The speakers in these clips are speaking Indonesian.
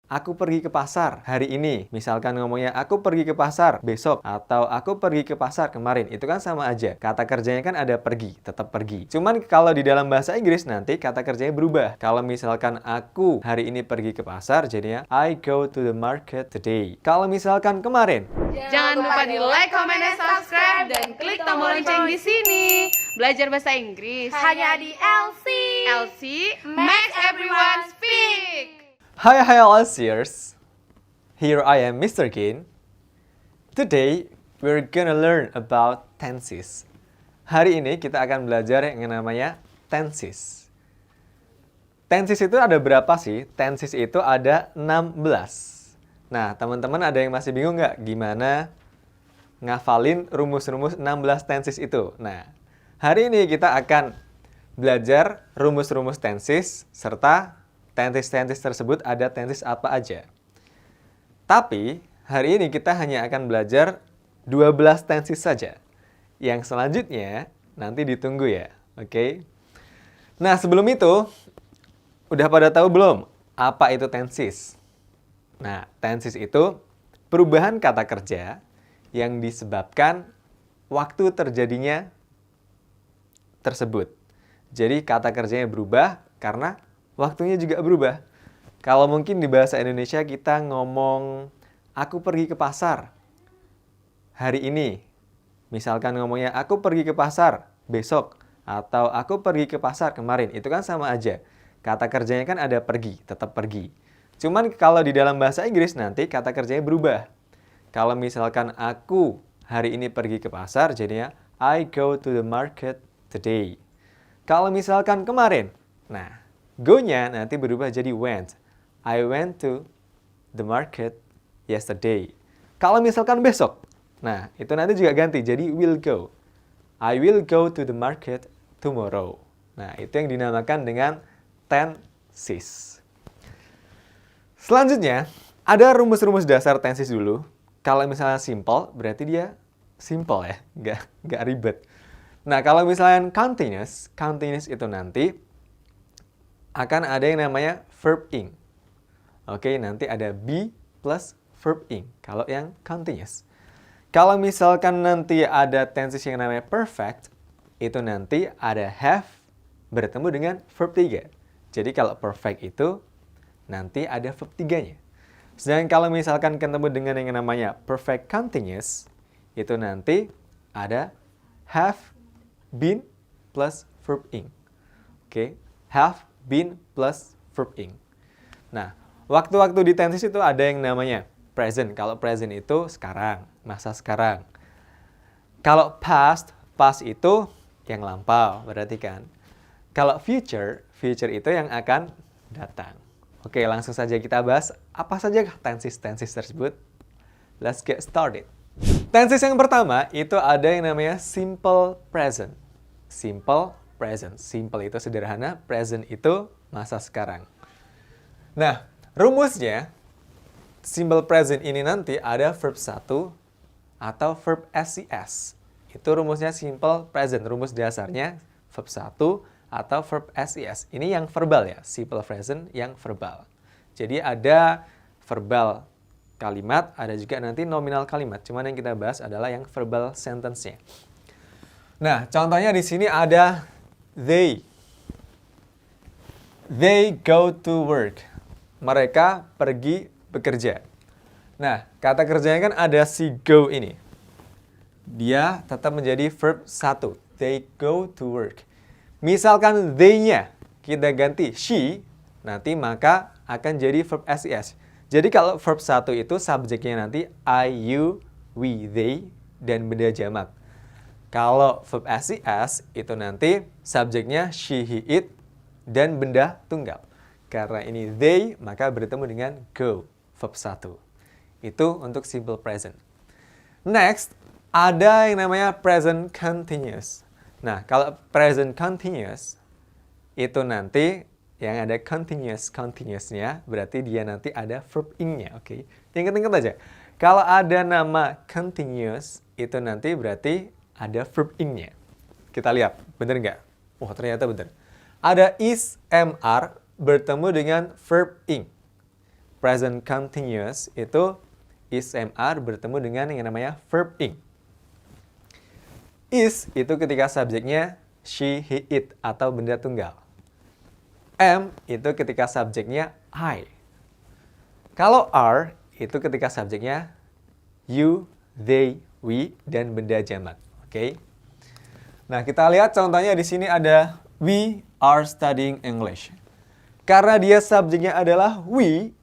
aku pergi ke pasar hari ini. Misalkan ngomongnya aku pergi ke pasar besok atau aku pergi ke pasar kemarin. Itu kan sama aja. Kata kerjanya kan ada pergi, tetap pergi. Cuman kalau di dalam bahasa Inggris nanti kata kerjanya berubah. Kalau misalkan aku hari ini pergi ke pasar, jadinya I go to the market today. Kalau misalkan kemarin, jangan lupa di like, comment, dan subscribe dan klik tombol lonceng di sini. Belajar bahasa Inggris hanya di LC. LC makes everyone speak. Hi all Aussiers. Here I am, Mr. Kin. Today we're gonna learn about tenses. Hari ini kita akan belajar yang namanya tenses. Tenses itu ada berapa sih? Tenses itu ada 16. Nah, teman-teman ada yang masih bingung nggak gimana ngafalin rumus-rumus 16 tenses itu? Nah, hari ini kita akan belajar rumus-rumus tenses serta tenses-tenses tersebut ada tenses apa aja. Tapi, hari ini kita hanya akan belajar 12 tenses saja. Yang selanjutnya nanti ditunggu ya, oke? Nah, sebelum itu, udah pada tahu belum apa itu tenses? Nah, tenses itu perubahan kata kerja yang disebabkan waktu terjadinya tersebut. Jadi, kata kerjanya berubah karena waktunya juga berubah. Kalau mungkin di bahasa Indonesia kita ngomong, aku pergi ke pasar hari ini. Misalkan ngomongnya, aku pergi ke pasar besok. Atau aku pergi ke pasar kemarin. Itu kan sama aja. Kata kerjanya kan ada pergi, tetap pergi. Cuman kalau di dalam bahasa Inggris nanti kata kerjanya berubah. Kalau misalkan aku hari ini pergi ke pasar, jadinya I go to the market today. Kalau misalkan kemarin, nah, go-nya nanti berubah jadi went. I went to the market yesterday. Kalau misalkan besok, nah itu nanti juga ganti jadi will go. I will go to the market tomorrow. Nah itu yang dinamakan dengan tenses. Selanjutnya, ada rumus-rumus dasar tenses dulu. Kalau misalnya simple, berarti dia simple ya, nggak ribet. Nah kalau misalnya continuous itu nanti akan ada yang namanya verb ing. Oke, nanti ada be plus verb ing kalau yang continuous. Kalau misalkan nanti ada tenses yang namanya perfect, itu nanti ada have bertemu dengan verb 3. Jadi kalau perfect itu nanti ada verb 3-nya. Sedangkan kalau misalkan ketemu dengan yang namanya perfect continuous, itu nanti ada have been plus verb ing. Oke, have been plus verb ing. Nah, waktu-waktu di tenses itu ada yang namanya present. Kalau present itu sekarang, masa sekarang. Kalau past itu yang lampau, berarti kan. Kalau future itu yang akan datang. Oke, langsung saja kita bahas apa saja tenses-tenses tersebut. Let's get started. Tenses yang pertama itu ada yang namanya simple present. Simple present. Simple itu sederhana, present itu masa sekarang. Nah, rumusnya simple present ini nanti ada verb 1 atau verb SES. Itu rumusnya simple present. Rumus dasarnya verb 1 atau verb SES. Ini yang verbal ya, simple present yang verbal. Jadi ada verbal kalimat, ada juga nanti nominal kalimat. Cuman yang kita bahas adalah yang verbal sentence-nya. Nah, contohnya di sini ada they. They go to work. Mereka pergi bekerja. Nah, kata kerjanya kan ada si go ini. Dia tetap menjadi verb 1. They go to work. Misalkan they-nya kita ganti she, nanti maka akan jadi verb SES. Jadi kalau verb 1 itu subjeknya nanti I, you, we, they, dan benda jamak. Kalau verb SES itu nanti subjeknya she, he, it, dan benda tunggal. Karena ini they, maka bertemu dengan go, verb 1. Itu untuk simple present. Next, ada yang namanya present continuous. Nah, kalau present continuous, itu nanti yang ada continuousnya, berarti dia nanti ada verb ing-nya. Oke, ingat-ingat aja. Kalau ada nama continuous, itu nanti berarti ada verb ing-nya. Kita lihat, bener nggak? Wah, ternyata bener. Ada is, mr bertemu dengan verb ing. present continuous itu is/am bertemu dengan yang namanya verb ing. Is itu ketika subjeknya she, he, it atau benda tunggal. Am itu ketika subjeknya I. Kalau are itu ketika subjeknya you, they, we dan benda jamak. Oke. Nah, kita lihat contohnya di sini ada we are studying English. Karena dia subjeknya adalah we,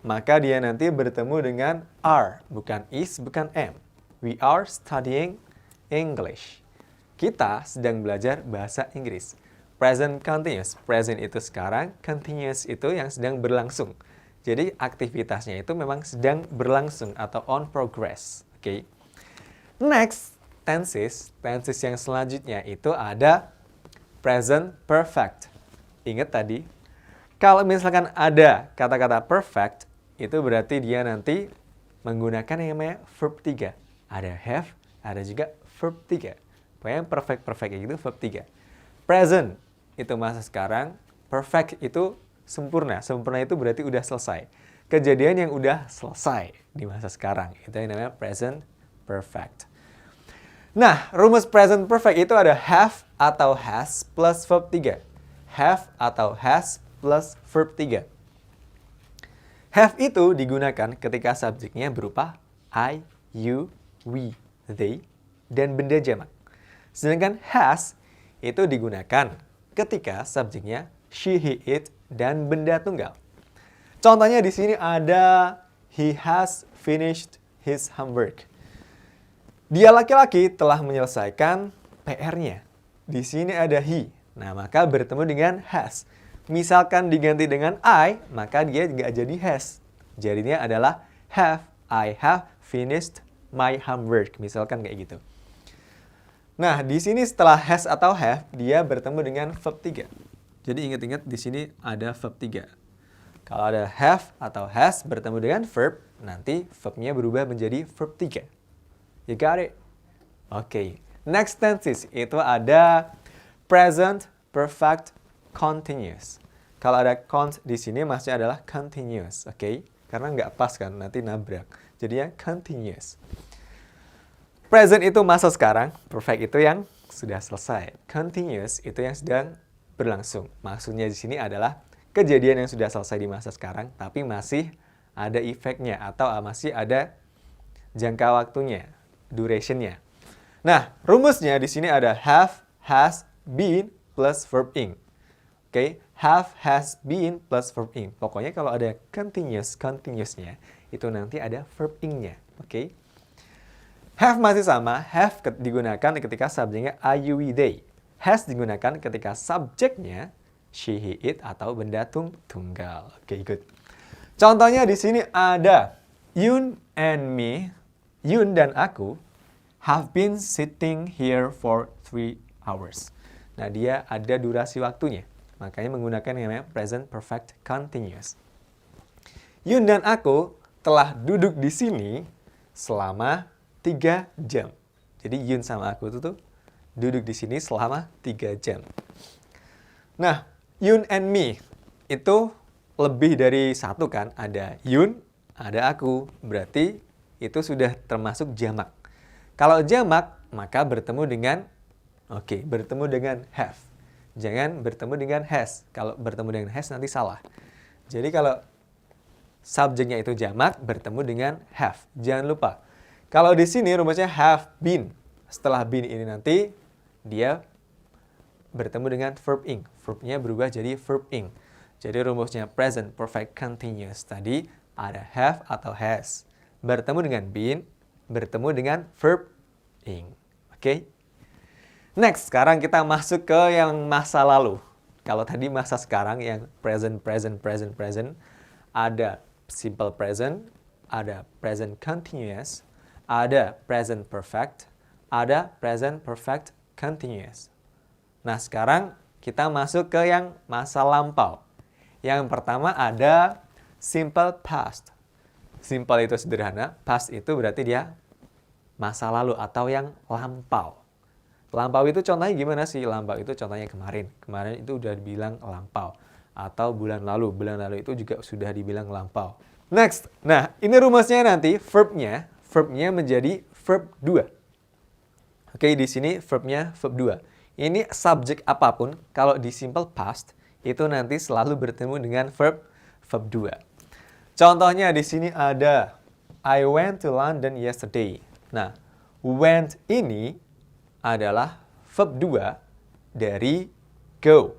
maka dia nanti bertemu dengan are, bukan is, bukan am. We are studying English. Kita sedang belajar bahasa Inggris. Present continuous. Present itu sekarang, continuous itu yang sedang berlangsung. Jadi aktivitasnya itu memang sedang berlangsung atau on progress. Oke. Next, tenses. Tenses yang selanjutnya itu ada present perfect. Ingat tadi, kalau misalkan ada kata-kata perfect, itu berarti dia nanti menggunakan yang namanya verb 3. Ada have, ada juga verb 3. Pokoknya perfect itu verb 3. Present itu masa sekarang, perfect itu sempurna. Sempurna itu berarti udah selesai. Kejadian yang udah selesai di masa sekarang. Itu yang namanya present perfect. Nah, rumus present perfect itu ada have atau has plus verb 3. Have atau has plus verb 3. Have itu digunakan ketika subjeknya berupa I, you, we, they, dan benda jamak. Sedangkan has itu digunakan ketika subjeknya she, he, it, dan benda tunggal. Contohnya di sini ada he has finished his homework. Dia laki-laki telah menyelesaikan PR-nya. Di sini ada he. Nah, maka bertemu dengan has. Misalkan diganti dengan I, maka dia nggak jadi has. Jadinya adalah have. I have finished my homework. Misalkan kayak gitu. Nah, di sini setelah has atau have, dia bertemu dengan verb 3. Jadi ingat-ingat di sini ada verb 3. Kalau ada have atau has bertemu dengan verb, nanti verbnya berubah menjadi verb 3. You got it? Oke. Next tenses itu ada present perfect continuous. Kalau ada cont di sini maksudnya adalah continuous, oke? Karena nggak pas kan, nanti nabrak. Jadinya continuous. Present itu masa sekarang, perfect itu yang sudah selesai. Continuous itu yang sedang berlangsung. Maksudnya di sini adalah kejadian yang sudah selesai di masa sekarang, tapi masih ada efeknya atau masih ada jangka waktunya, durationnya. Nah, rumusnya di sini ada have, has, been plus verb ing. Oke, have, has, been plus verb ing. Pokoknya kalau ada continuousnya, itu nanti ada verb ing-nya. Oke. Have masih sama, have digunakan ketika subjeknya I, you, we, they. Has digunakan ketika subjeknya she, he, it atau benda tunggal. Oke, good. Contohnya di sini ada Yun and me, Yun dan aku have been sitting here for 3 hours. Nah, dia ada durasi waktunya. Makanya menggunakan yang namanya present perfect continuous. Yun dan aku telah duduk di sini selama 3 jam. Jadi Yun sama aku tuh duduk di sini selama 3 jam. Nah, Yun and me itu lebih dari satu kan. Ada Yun, ada aku. Berarti itu sudah termasuk jamak. Kalau jamak, maka bertemu dengan bertemu dengan have. Jangan bertemu dengan has. Kalau bertemu dengan has nanti salah. Jadi kalau subjeknya itu jamak, bertemu dengan have. Jangan lupa. Kalau di sini rumusnya have been. Setelah been ini nanti dia bertemu dengan verb ing. Verbnya berubah jadi verb ing. Jadi rumusnya present perfect continuous tadi ada have atau has. Bertemu dengan been, bertemu dengan verb ing. Oke? Next, sekarang kita masuk ke yang masa lalu. Kalau tadi masa sekarang yang present, ada simple present, ada present continuous, ada present perfect, ada present perfect continuous. Nah, sekarang kita masuk ke yang masa lampau. Yang pertama ada simple past. Simple itu sederhana, past itu berarti dia masa lalu atau yang lampau. Lampau itu contohnya gimana sih? Lampau itu contohnya kemarin. Kemarin itu udah dibilang lampau. atau bulan lalu. Bulan lalu itu juga sudah dibilang lampau. Next. Nah, ini rumusnya nanti verbnya menjadi verb 2. Oke, di sini verbnya verb 2. Ini subjek apapun kalau di simple past itu nanti selalu bertemu dengan verb 2. Contohnya di sini ada I went to London yesterday. Nah, went ini adalah verb 2 dari go.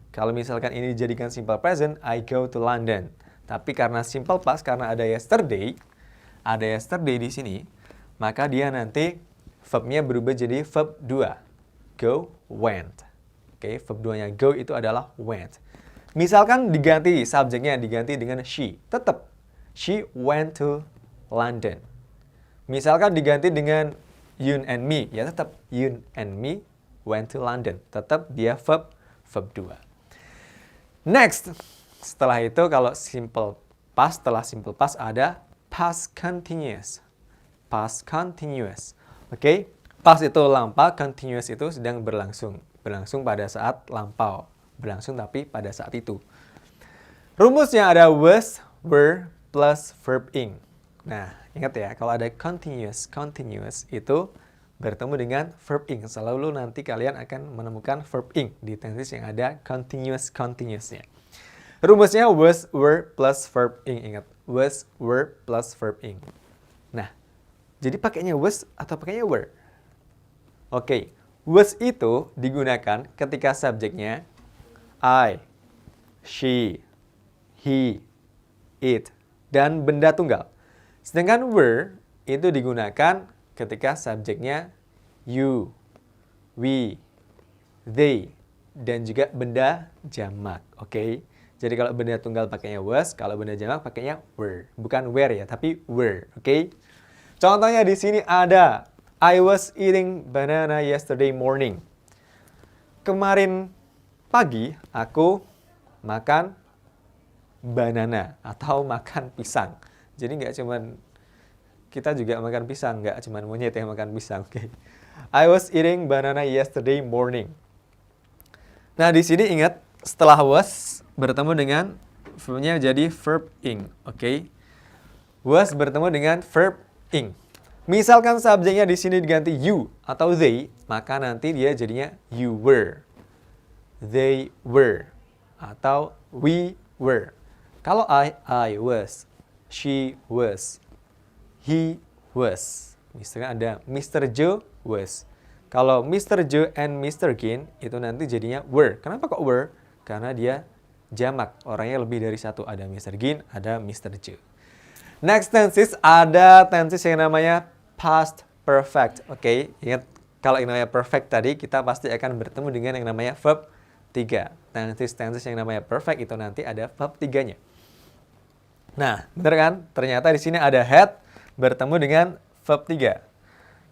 Kalau misalkan ini dijadikan simple present, I go to London. Tapi karena simple past, karena ada yesterday di sini, maka dia nanti verbnya berubah jadi verb 2. Go, went. Oke, verb 2-nya go itu adalah went. Misalkan diganti, subjeknya diganti dengan she. Tetap, she went to London. Misalkan diganti dengan you and me, ya tetap you and me went to London. Tetap dia verb 2. Next, setelah itu kalau simple past, setelah simple past ada past continuous. Past continuous. Oke, past itu lampau, continuous itu sedang berlangsung. Berlangsung pada saat lampau. Berlangsung tapi pada saat itu. Rumusnya ada was, were, plus verb ing. Nah, ingat ya, kalau ada continuous itu bertemu dengan verb ing. Selalu nanti kalian akan menemukan verb ing di tenses yang ada continuousnya. Rumusnya was, were, plus verb ing. Ingat, was, were, plus verb ing. Nah, jadi pakainya was atau pakainya were? Oke, was itu digunakan ketika subjeknya I, she, he, it, dan benda tunggal. Sedangkan were itu digunakan ketika subjeknya you, we, they, dan juga benda jamak. Oke? Jadi kalau benda tunggal pakainya was, kalau benda jamak pakainya were. Bukan were ya, tapi were. Oke? Contohnya di sini ada I was eating banana yesterday morning. Kemarin pagi aku makan banana atau makan pisang. Jadi nggak cuman kita juga makan pisang, nggak cuman monyet yang makan pisang. Oke. I was eating banana yesterday morning. Nah, di sini ingat setelah was bertemu dengan verbnya jadi verb ing. Oke. Was bertemu dengan verb ing. Misalkan subjeknya di sini diganti you atau they, maka nanti dia jadinya you were, they were, atau we were. Kalau I was, she was, he was. Misalkan ada Mr. Joe was. Kalau Mr. Joe and Mr. Gin itu nanti jadinya were. Kenapa kok were? Karena dia jamak. Orangnya lebih dari satu. Ada Mr. Gin, ada Mr. Joe. Next tenses, ada tenses yang namanya past perfect. Oke, ingat kalau yang namanya perfect tadi kita pasti akan bertemu dengan yang namanya verb 3. Tenses yang namanya perfect itu nanti ada verb 3-nya. Nah, benar kan? Ternyata di sini ada had bertemu dengan verb 3.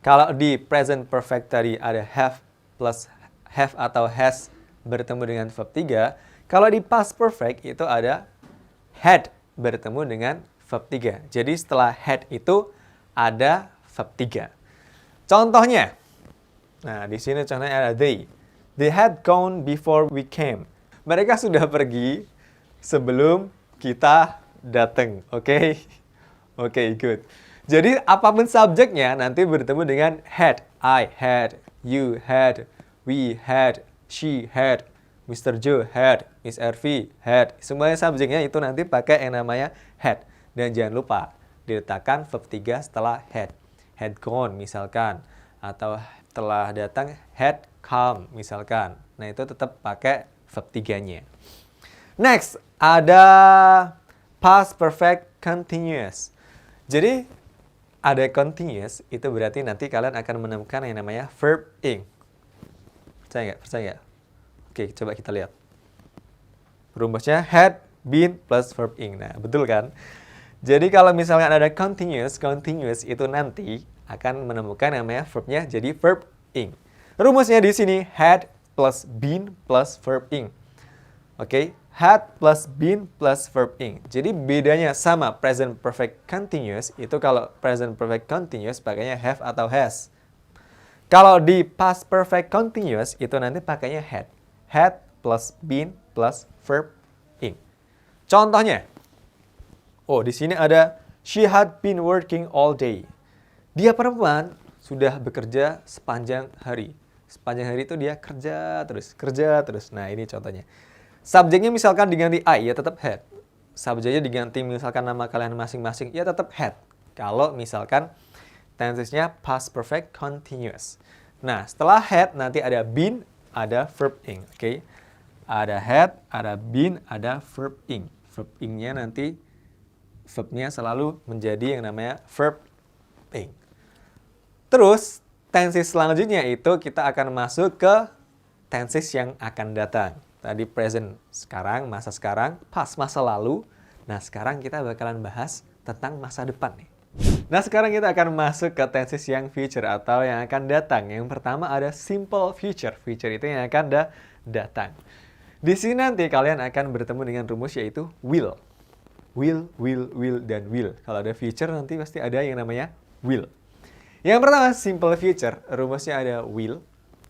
Kalau di present perfect tadi ada have plus have atau has bertemu dengan verb 3. Kalau di past perfect itu ada had bertemu dengan verb 3. Jadi setelah had itu ada verb 3. Contohnya, nah di sini contohnya ada they. They had gone before we came. Mereka sudah pergi sebelum kita datang. Oke? Oke, good. Jadi apapun subjeknya nanti bertemu dengan had. I had, you had, we had, she had, Mr. Joe had, Miss Ervi had. Semuanya subjeknya itu nanti pakai yang namanya had. Dan jangan lupa diletakkan verb 3 setelah had. Had gone misalkan, atau telah datang had come misalkan. Nah, itu tetap pakai verb 3-nya. Next, ada past perfect continuous. Jadi ada continuous itu berarti nanti kalian akan menemukan yang namanya verb ing. Percaya nggak? Percaya nggak? Oke, coba kita lihat. Rumusnya had been plus verb ing. Nah, betul kan? Jadi kalau misalnya ada continuous itu nanti akan menemukan yang namanya verbnya jadi verb ing. Rumusnya di sini had plus been plus verb ing. Oke, had plus been plus verb ing. Jadi bedanya sama present perfect continuous itu kalau present perfect continuous pakainya have atau has. Kalau di past perfect continuous itu nanti pakainya had. Had plus been plus verb Contohnya, oh di sini ada she had been working all day. Dia perempuan sudah bekerja sepanjang hari. Sepanjang hari itu dia kerja terus. Nah ini contohnya. Subjeknya misalkan diganti I, ya tetap had. Subjeknya diganti misalkan nama kalian masing-masing, ya tetap had. Kalau misalkan tensesnya past perfect continuous. Nah setelah had nanti ada been, ada verb ing. Oke? Ada had, ada been, ada verb ing. Verb ing-nya nanti verbnya selalu menjadi yang namanya verb ing. Terus tenses selanjutnya itu kita akan masuk ke tenses yang akan datang. Tadi present sekarang, masa sekarang, past masa lalu. Nah sekarang kita bakalan bahas tentang masa depan nih. Nah sekarang kita akan masuk ke tenses yang future atau yang akan datang. Yang pertama ada simple future. Future itu yang akan datang. Di sini nanti kalian akan bertemu dengan rumus yaitu will. Will, dan will. Kalau ada future nanti pasti ada yang namanya will. Yang pertama simple future, rumusnya ada will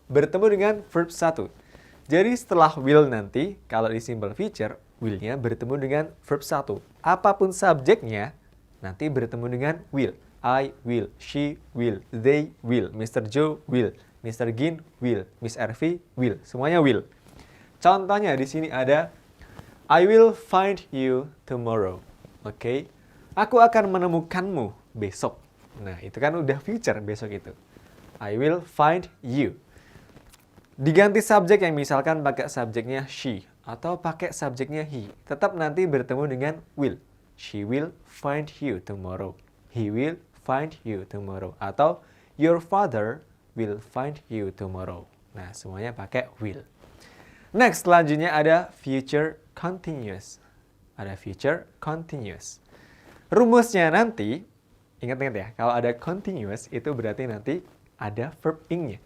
bertemu dengan verb 1. Jadi setelah will nanti, kalau di simple future, will-nya bertemu dengan verb 1. Apapun subjeknya, nanti bertemu dengan will. I will, she will, they will, Mr. Joe will, Mr. Gin will, Miss Ervi will. Semuanya will. Contohnya di sini ada I will find you tomorrow. Oke. Aku akan menemukanmu besok. Nah, itu kan udah future besok itu. I will find you. Diganti subjek yang misalkan pakai subjeknya she atau pakai subjeknya he, tetap nanti bertemu dengan will. She will find you tomorrow. He will find you tomorrow. Atau your father will find you tomorrow. Nah, semuanya pakai will. Next, selanjutnya ada future continuous. Ada future continuous. Rumusnya nanti, ingat-ingat ya, kalau ada continuous itu berarti nanti ada verb ing-nya.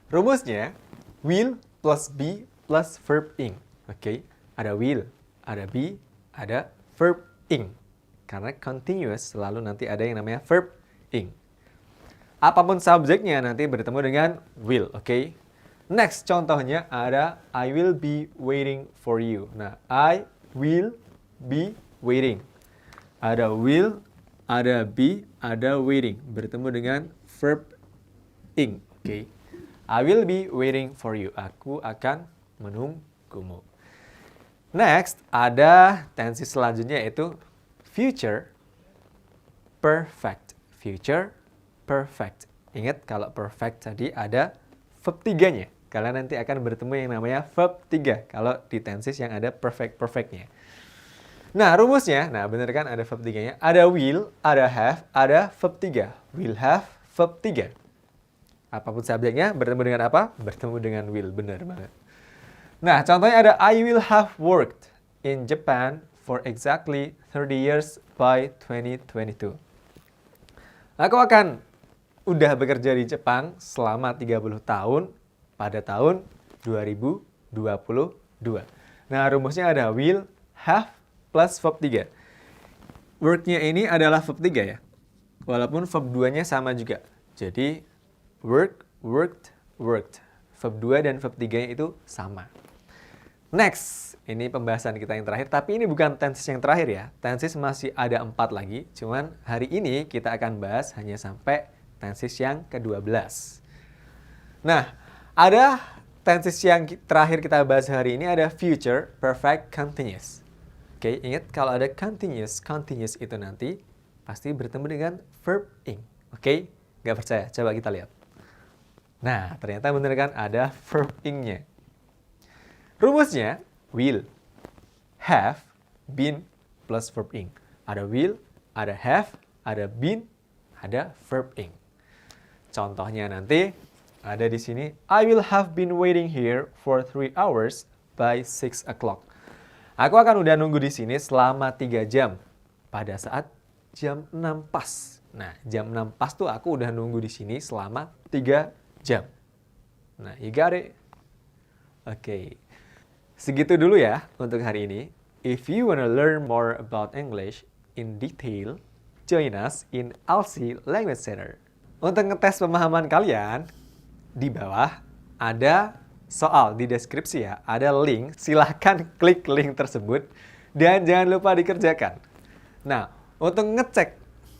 Rumusnya will plus be plus verb ing. Oke, ada will, ada be, ada verb ing. Karena continuous selalu nanti ada yang namanya verb ing. Apapun subjeknya nanti bertemu dengan will, oke? Next, contohnya ada I will be waiting for you. Nah, I will be waiting. Ada will, ada be, ada waiting. Bertemu dengan verb ing, oke? I will be waiting for you. Aku akan menunggumu. Next, ada tense selanjutnya yaitu future perfect. Future perfect. Ingat kalau perfect tadi ada verb 3-nya. Kalian nanti akan bertemu yang namanya verb 3 kalau di tenses yang ada perfect-perfectnya. Nah, rumusnya, nah bener kan ada verb 3-nya. Ada will, ada have, ada verb 3. Will have, verb 3. Apapun subjeknya bertemu dengan apa? Bertemu dengan will, benar banget. Nah, contohnya ada I will have worked in Japan for exactly 30 years by 2022. Aku akan udah bekerja di Jepang selama 30 tahun pada tahun 2022. Nah, rumusnya ada will, have, plus verb 3. Work-nya ini adalah verb 3 ya. Walaupun verb 2-nya sama juga. Jadi, work, worked, worked. Verb 2 dan verb 3-nya itu sama. Next, ini pembahasan kita yang terakhir. Tapi ini bukan tenses yang terakhir ya. Tenses masih ada 4 lagi. Cuman hari ini kita akan bahas hanya sampai tenses yang ke-12. Nah, ada tenses yang terakhir kita bahas hari ini ada future perfect continuous. Oke, ingat kalau ada continuous itu nanti pasti bertemu dengan verb ing. Oke, nggak percaya? Coba kita lihat. Nah, ternyata bener kan ada verb ing-nya. Rumusnya will, have, been, plus verb ing. Ada will, ada have, ada been, ada verb ing. Contohnya nanti ada di sini. I will have been waiting here for 3 hours by 6 o'clock. Aku akan udah nunggu di sini selama 3 jam pada saat jam 6 pas. Nah, jam 6 pas tuh aku udah nunggu di sini selama 3 jam. Nah, you got it? Oke. Segitu dulu ya untuk hari ini. If you wanna learn more about English in detail, join us in Alsi Language Center. Untuk ngetes pemahaman kalian, di bawah ada soal di deskripsi ya, ada link. Silahkan klik link tersebut Dan jangan lupa dikerjakan. Nah, untuk ngecek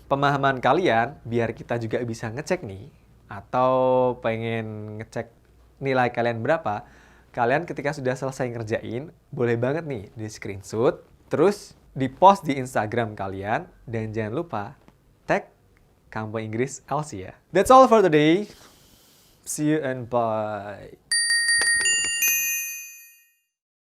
pemahaman kalian, biar kita juga bisa ngecek nih, atau pengen ngecek nilai kalian berapa, kalian ketika sudah selesai ngerjain, boleh banget nih di screenshot, terus di post di Instagram kalian, dan jangan lupa tag Kampung Inggris Elsie ya. That's all for today. See you and bye.